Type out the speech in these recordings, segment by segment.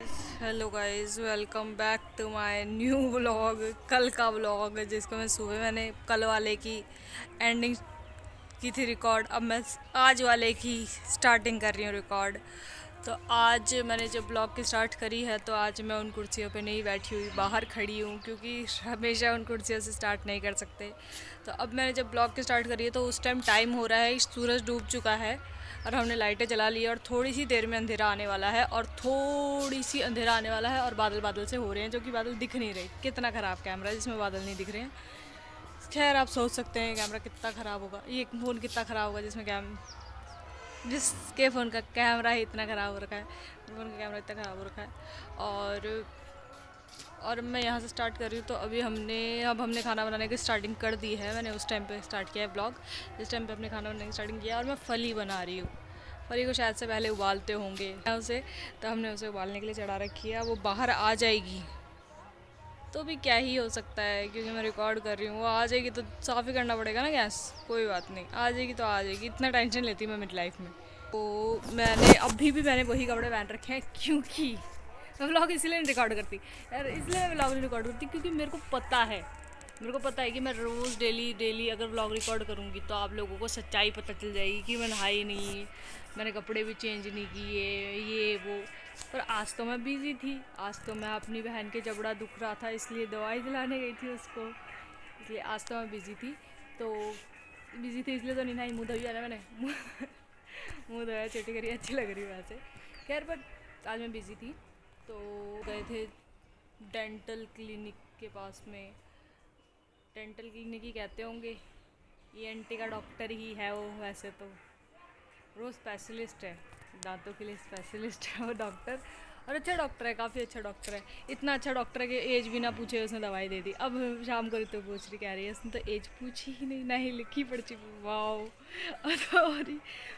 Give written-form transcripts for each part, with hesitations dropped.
Hello guys, welcome back to my new vlog. कल का vlog जिसको मैं सुबह मैंने कल वाले की एंडिंग की थी रिकॉर्ड। अब मैं आज वाले की स्टार्टिंग कर रही हूँ रिकॉर्ड। तो आज मैंने जब ब्लॉग की स्टार्ट करी है तो आज मैं उन कुर्सियों पे नहीं बैठी हुई, बाहर खड़ी हूँ, क्योंकि हमेशा उन कुर्सियों से स्टार्ट नहीं कर सकते। तो अब मैंने जब ब्लॉग की स्टार्ट करी है तो उस टाइम टाइम हो रहा है, सूरज डूब चुका है और हमने लाइटें जला ली है और थोड़ी सी देर में अंधेरा आने वाला है और थोड़ी सी अंधेरा आने वाला है और बादल बादल से हो रहे हैं, जो कि बादल दिख नहीं रहे। कितना ख़राब कैमरा है जिसमें बादल नहीं दिख रहे हैं। खैर, आप सोच सकते हैं कैमरा कितना ख़राब होगा, ये फ़ोन कितना ख़राब होगा जिसके फ़ोन का कैमरा ही इतना ख़राब हो रखा है। फ़ोन का कैमरा इतना ख़राब हो रखा है। और मैं यहाँ से स्टार्ट कर रही हूँ। तो अब हमने खाना बनाने की स्टार्टिंग कर दी है। मैंने उस टाइम पे स्टार्ट किया है ब्लॉग, जिस टाइम पे अपने खाना बनाने की स्टार्टिंग किया। और मैं फली बना रही हूँ। फली को शायद से पहले उबालते होंगे उसे, तो हमने उसे उबालने के लिए चढ़ा रखी है। वो बाहर आ जाएगी तो भी क्या ही हो सकता है, क्योंकि मैं रिकॉर्ड कर रही हूँ। वो आ जाएगी तो साफ़ ही करना पड़ेगा ना गैस। कोई बात नहीं, आ जाएगी तो आ जाएगी, इतना टेंशन लेती मैं मिड लाइफ में। तो मैंने वही कपड़े पहन रखे हैं, क्योंकि मैं व्लॉग इसलिए नहीं रिकॉर्ड करती यार, इसलिए मैं व्लॉग नहीं रिकॉर्ड करती क्योंकि मेरे को पता है कि मैं रोज़ डेली डेली अगर व्लॉग रिकॉर्ड करूँगी तो आप लोगों को सच्चाई पता चल जाएगी कि मैं नहाई नहीं, मैंने कपड़े भी चेंज नहीं किए, ये वो। पर आज तो मैं बिज़ी थी। आज तो मैं अपनी बहन के जबड़ा दुख रहा था, इसलिए दवाई दिलाने गई थी उसको। इसलिए आज तो मैं बिज़ी थी। तो बिज़ी थी इसलिए तो नहीं नहाई, मुँह धोई ना मैंने। मुँह धोया, चोटी करी, अच्छी लग रही है वैसे। खैर, बट आज मैं बिज़ी थी तो गए थे डेंटल क्लिनिक के पास में। डेंटल क्लिनिक ही कहते होंगे, ईएनटी का डॉक्टर ही है वो वैसे तो। वो स्पेशलिस्ट है, दांतों के लिए स्पेशलिस्ट है वो डॉक्टर। और अच्छा डॉक्टर है, काफ़ी अच्छा डॉक्टर है। इतना अच्छा डॉक्टर है कि एज भी ना पूछे उसने दवाई दे दी। अब शाम को तो पूछ रही, कह रही है उसने तो एज पूछी ही नहीं, ना ही लिखी पढ़ी। वाओ। और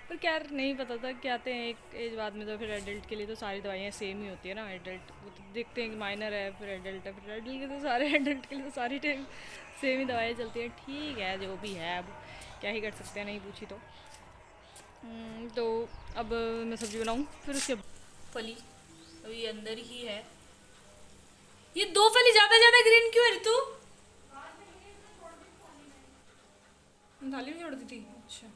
पर क्या नहीं पता था, कहते हैं एक एज बाद में तो फिर एडल्ट के लिए तो सारी दवाइयाँ सेम ही होती है ना। एडल्ट वो तो देखते हैं कि माइनर है, फिर एडल्ट है, फिर एडल्ट के तो सारे एडल्ट के लिए तो सारी टाइम सेम ही दवाइयाँ चलती हैं। ठीक है, जो भी है, अब क्या ही कर सकते हैं, नहीं पूछी तो। तो अब मैं सब्ज़ी बनाऊँ, फिर उसके फली अभी अंदर ही है। ये दो फली ज़्यादा ज़्यादा ग्रीन क्यों है ऋतु? थाली में छोड़ दी थी, अच्छा।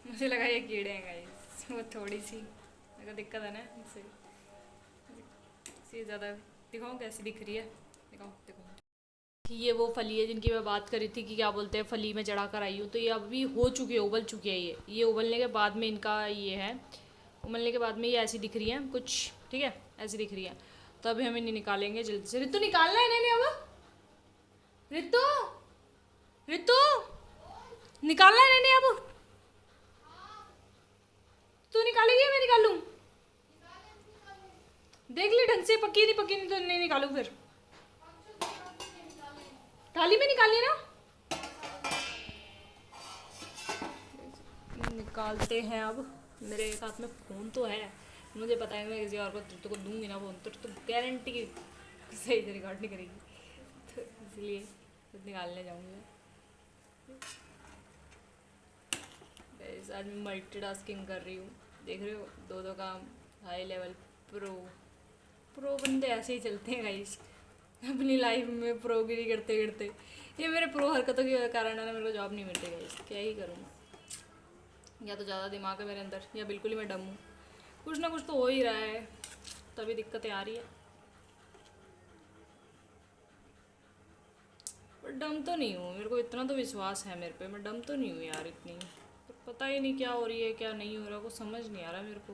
मुझे लगा ये कीड़े हैं गाइस, वो थोड़ी सी मेरे को दिक्कत है ना इससे। ज़्यादा दिखाऊँ कैसी दिख रही है? दिखाऊँ, देखो। ये वो फली है जिनकी मैं बात कर रही थी कि क्या बोलते हैं, फली में चढ़ा कर आई हूँ। तो ये अभी हो चुकी है, उबल चुकी है। ये उबलने के बाद में इनका ये है, उबलने के बाद में ये ऐसी दिख रही है कुछ, ठीक है, ऐसी दिख रही है। तो अभी हम इन्हें निकालेंगे जल्दी से। ऋतु निकालना है इन्हें अब। ऋतु, ऋतु निकालना है इन्हें अब। तू निकालेगी या मैं निकालूं? देख ली ढंग से, पकी नहीं पकी, नहीं तो नहीं निकालू फिर। थाली में निकालनी है ना। निकालते हैं अब। मेरे साथ में फ़ोन तो है, मुझे पता है मैं किसी और को ऋतु को दूंगी ना फ़ोन तो गारंटी सही से रिकॉर्ड नहीं करेगी। तो इसलिए खुद निकालने जाऊँगी। आज मैं मल्टीटास्किंग कर रही हूँ, देख रहे हो, दो दो काम। High level pro. प्रो बंदे ऐसे ही चलते हैं गाइस, अपनी लाइफ में प्रोगिरी करते करते। ये मेरे प्रो हरकतों के कारण है ना, मेरे को जॉब नहीं मिलती गाइस, क्या ही करूँ। या तो ज़्यादा दिमाग है मेरे अंदर, या बिल्कुल ही मैं डम हूँ। कुछ ना कुछ तो हो ही रहा है, तभी दिक्कतें आ रही है। पर डम तो नहीं हूँ, मेरे को इतना तो विश्वास है मेरे पे, मैं डम तो नहीं हूँ यार इतनी। पर पता ही नहीं क्या हो रही है क्या नहीं हो रहा, कुछ समझ नहीं आ रहा मेरे को।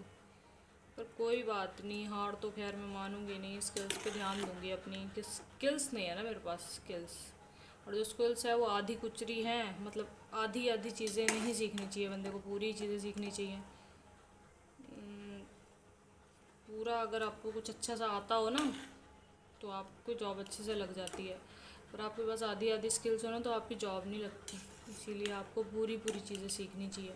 पर कोई बात नहीं, हार तो खैर मैं मानूंगी नहीं। स्किल्स पे ध्यान दूंगी अपनी, कि स्किल्स नहीं है ना मेरे पास स्किल्स। और जो स्किल्स है वो आधी कुचरी हैं, मतलब आधी आधी चीज़ें नहीं सीखनी चाहिए बंदे को, पूरी चीज़ें सीखनी चाहिए। पूरा अगर आपको कुछ अच्छा सा आता हो ना तो आपको जॉब अच्छे से लग जाती है। पर आपके पास आधी आधी स्किल्स हो ना तो आपकी जॉब नहीं लगती। इसीलिए आपको पूरी पूरी चीज़ें सीखनी चाहिए।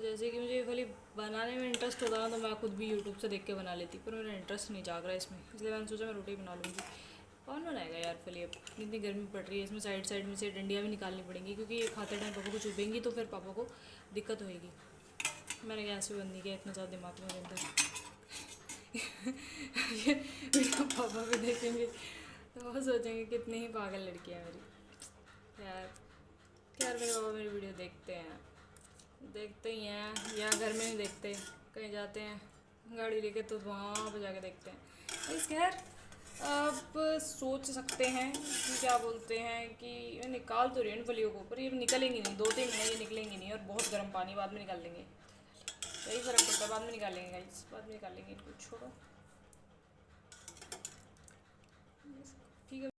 जैसे कि मुझे खाली बनाने में इंटरेस्ट होता ना तो मैं खुद भी यूट्यूब से देख के बना लेती, पर मेरा इंटरेस्ट नहीं जाग रहा है इसमें, इसलिए मैंने सोचा मैं रोटी बना लूँगी। कौन बनाएगा यार फली, अब इतनी गर्मी पड़ रही है, इसमें साइड साइड में से डंडियाँ भी निकालनी पड़ेंगी, क्योंकि ये खाते टाइम पापा को चुभेंगी तो फिर पापा को दिक्कत होएगी। मैंने गैस भी बंद नहीं किया, इतना ज़्यादा दिमाग में मेरे अंदर। ये वीडियो पापा भी देखेंगे तो वो सोचेंगे कितनी ही पागल लड़की है मेरी। यार यार मेरे पापा मेरी वीडियो देखते ही हैं, या घर में नहीं देखते, कहीं जाते हैं गाड़ी लेके तो वहाँ पे जाके देखते हैं। इस खैर आप सोच सकते हैं कि क्या बोलते हैं कि मैं निकाल तो रही हूँ इन फलियों को, पर ये निकलेंगी नहीं, 2-3 महीने ये निकलेंगी नहीं, और बहुत गर्म पानी बाद में निकाल लेंगे, यही फ़र्क पड़ता है, बाद में निकालेंगे गाइस, बाद में निकालेंगे, इनको छोड़ो। ठीक है।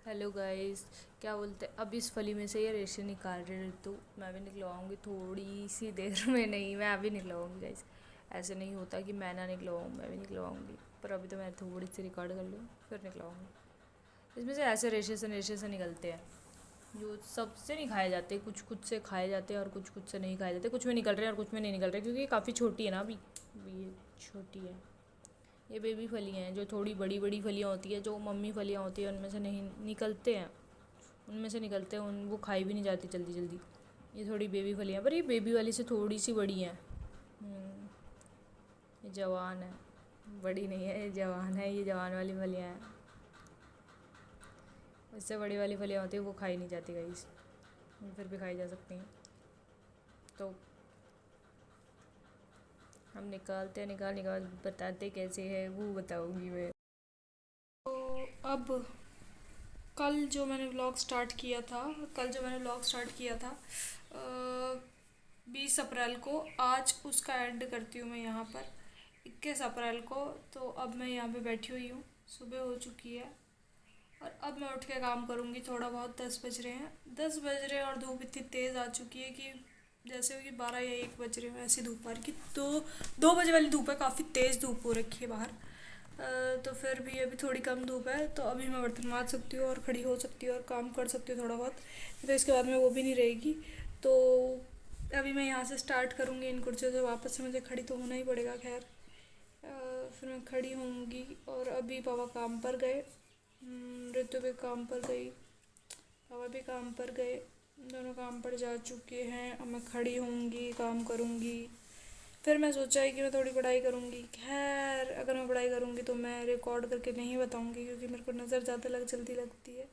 हेलो गाइस, क्या बोलते हैं, अब इस फली में से ये रेशे निकाल रहे तो मैं भी निकलवाऊँगी थोड़ी सी देर में, नहीं मैं अभी निकलवाऊँगी गाइस, ऐसे नहीं होता कि मैं ना निकलवाऊँ, मैं भी निकलवाऊँगी, पर अभी तो मैं थोड़ी सी रिकॉर्ड कर लूँ फिर निकलवाऊँगी। इसमें से ऐसे रेशे से निकलते हैं जो सबसे नहीं खाए जाते, कुछ कुछ से खाए जाते हैं और कुछ कुछ से नहीं खाए जाते, कुछ में निकल रहे हैं और कुछ में नहीं निकल रहे, क्योंकि ये काफ़ी छोटी है ना अभी ये छोटी है। ये बेबी फलियाँ हैं, जो थोड़ी बड़ी बड़ी फलियाँ होती है, जो मम्मी फलियाँ होती है, उनमें से नहीं निकलते हैं, उनमें से निकलते हैं, उन वो खाई भी नहीं जाती जल्दी जल्दी। ये थोड़ी बेबी फलियाँ, पर ये बेबी वाली से थोड़ी सी बड़ी हैं। ये जवान है, बड़ी नहीं है, ये जवान है, ये जवान वाली फलियाँ हैं। इससे बड़ी वाली फलियाँ होती है वो खाई नहीं जाती गाइस, फिर भी खाई जा सकती हैं। तो हम निकालते हैं, निकालने के बाद बताते कैसे है वो बताऊंगी मैं। तो अब कल जो मैंने व्लॉग स्टार्ट किया था, 20 अप्रैल को, आज उसका एंड करती हूँ मैं यहाँ पर 21 अप्रैल को। तो अब मैं यहाँ पे बैठी हुई हूँ, सुबह हो चुकी है और अब मैं उठ के काम करूँगी थोड़ा बहुत। 10 बज रहे हैं और धूप इतनी तेज़ आ चुकी है कि जैसे कि 12 या 1 बज रहे हैं ऐसी धूप आ रही कि 2 बजे वाली धूप है, काफ़ी तेज़ धूप हो रखी है बाहर। तो फिर भी अभी थोड़ी कम धूप है, तो अभी मैं बर्तन माज सकती हूँ और खड़ी हो सकती हूँ और काम कर सकती हूँ थोड़ा बहुत, तो इसके बाद में वो भी नहीं रहेगी। तो अभी मैं यहाँ से स्टार्ट करूँगी, इन कुर्सियों से वापस से मुझे खड़ी तो होना ही पड़ेगा। खैर फिर मैं खड़ी होंगी और अभी पापा काम पर गए, ऋतु भी काम पर गई, पापा भी काम पर गए, दोनों काम पर जा चुके हैं। अब मैं खड़ी होंगी, काम करूँगी, फिर मैं सोचा है कि मैं थोड़ी पढ़ाई करूँगी। खैर अगर मैं पढ़ाई करूँगी तो मैं रिकॉर्ड करके नहीं बताऊँगी, क्योंकि मेरे को नज़र ज़्यादा जल्दी लगती है।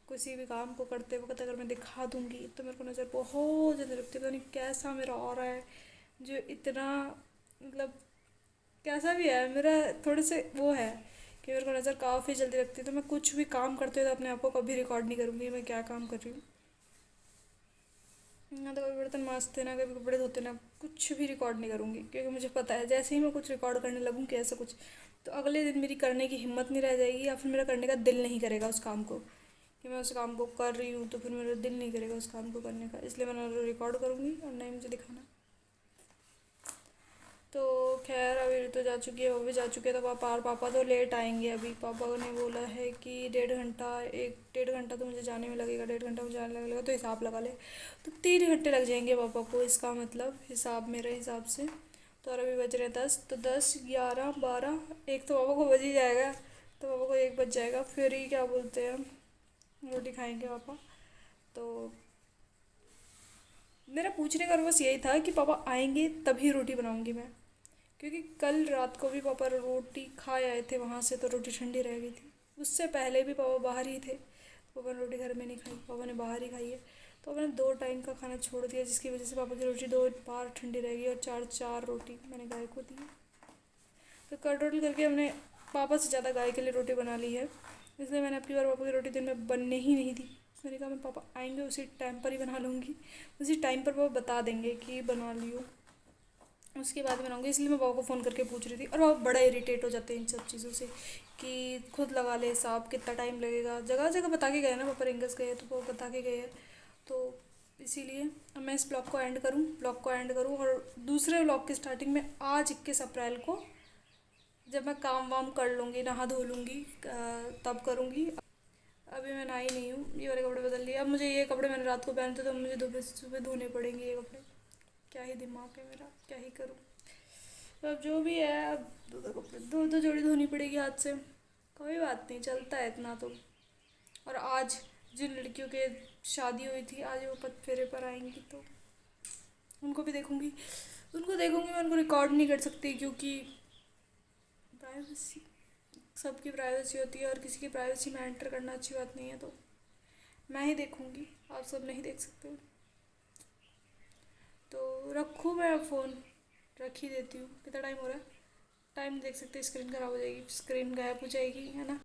किसी भी काम को करते वक्त अगर मैं दिखा दूँगी तो मेरे को नज़र बहुत जल्दी लगती है, पता नहीं कैसा मेरा ऑरा है जो इतना, मतलब कैसा भी है मेरा, थोड़े से वो है कि मेरे को नज़र काफ़ी जल्दी लगती है। तो मैं कुछ भी काम करते हुए तो अपने आप को कभी रिकॉर्ड नहीं करूँगी मैं क्या काम कर रही हूँ, ना तो कभी बर्तन मांजते ना कभी कपड़े धोते ना, कुछ भी रिकॉर्ड नहीं करूँगी, क्योंकि मुझे पता है जैसे ही मैं कुछ रिकॉर्ड करने लगूँ कि ऐसा कुछ, तो अगले दिन मेरी करने की हिम्मत नहीं रह जाएगी, या फिर मेरा करने का दिल नहीं करेगा उस काम को, कि मैं उस काम को कर रही हूँ तो फिर मेरा दिल नहीं करेगा उस काम को करने का, इसलिए मैं ना रिकॉर्ड करूँगी और ना ही मुझे दिखाना। तो खैर अभी ऋतु जा चुकी है, वो भी जा चुके हैं, तो पापा तो लेट आएंगे। अभी पापा ने बोला है कि 1.5 घंटा, 1.5 घंटा तो मुझे जाने में लगेगा, 1.5 घंटा मुझे जाने लगेगा, तो हिसाब लगा ले तो 3 घंटे लग जाएंगे पापा को, इसका मतलब हिसाब, मेरे हिसाब से। तो और अभी बज रहे हैं 10, तो 10, 11, 12, एक तो पापा को बज ही जाएगा, तो पापा को 1 बज जाएगा, फिर ही क्या बोलते हैं रोटी खाएंगे पापा। तो मेरा पूछने का बस यही था कि पापा आएंगे तभी रोटी बनाऊंगी मैं, क्योंकि कल रात को भी पापा रोटी खा आए थे वहाँ से, तो रोटी ठंडी रह गई थी। उससे पहले भी पापा बाहर ही थे, पापा ने रोटी घर में नहीं खाई, पापा ने बाहर ही खाई है। तो मैंने 2 टाइम का खाना छोड़ दिया, जिसकी वजह से पापा की रोटी 2 बार ठंडी रह गई और 4 रोटी मैंने गाय को दी। तो कल टोटल करके हमने पापा से ज़्यादा गाय के लिए रोटी बना ली है, इसलिए मैंने अपनी बार पापा की रोटी दिन में बनने ही नहीं दी। मैंने कहा मैं पापा आएंगे उसी टाइम पर ही बना लूँगी, उसी टाइम पर पापा बता देंगे कि बना लियो, उसके बाद बनाऊंगी। इसलिए मैं पापा को फ़ोन करके पूछ रही थी, और पापा बड़ा इरिटेट हो जाते हैं इन सब चीज़ों से कि खुद लगा ले हिसाब, कितना टाइम लगेगा, जगह जगह बता के गए ना पापा, रिंगस गए तो पापा बता के गए हैं। तो इसीलिए अब मैं इस ब्लॉग को एंड करूँ और दूसरे ब्लॉग की स्टार्टिंग में आज 21 अप्रैल को, जब मैं काम वाम कर लूँगी, नहा धो लूँगी, तब करूँगी। अभी मैं नहाई नहीं हूँ, ये वाले कपड़े बदल लिए। अब मुझे ये कपड़े मैंने रात को पहनते तो मुझे सुबह धोने पड़ेंगे ये कपड़े, क्या ही दिमाग है मेरा, क्या ही करूँ। तो अब जो भी है, अब दो जोड़ी धोनी पड़ेगी हाथ से, कोई बात नहीं, चलता है इतना तो। और आज जिन लड़कियों के शादी हुई थी, आज वो पत फेरे पर आएंगी तो उनको भी देखूंगी, उनको देखूंगी, मैं उनको रिकॉर्ड नहीं कर सकती क्योंकि प्राइवेसी, सबकी प्राइवेसी होती है और किसी की प्राइवेसी में एंटर करना अच्छी बात नहीं है। तो मैं ही देखूंगी, आप सब नहीं देख सकते। तो रखूँ मैं फ़ोन? रख ही देती हूँ। कितना टाइम हो रहा है? टाइम देख सकते, स्क्रीन खराब हो जाएगी, स्क्रीन गायब हो जाएगी, है ना।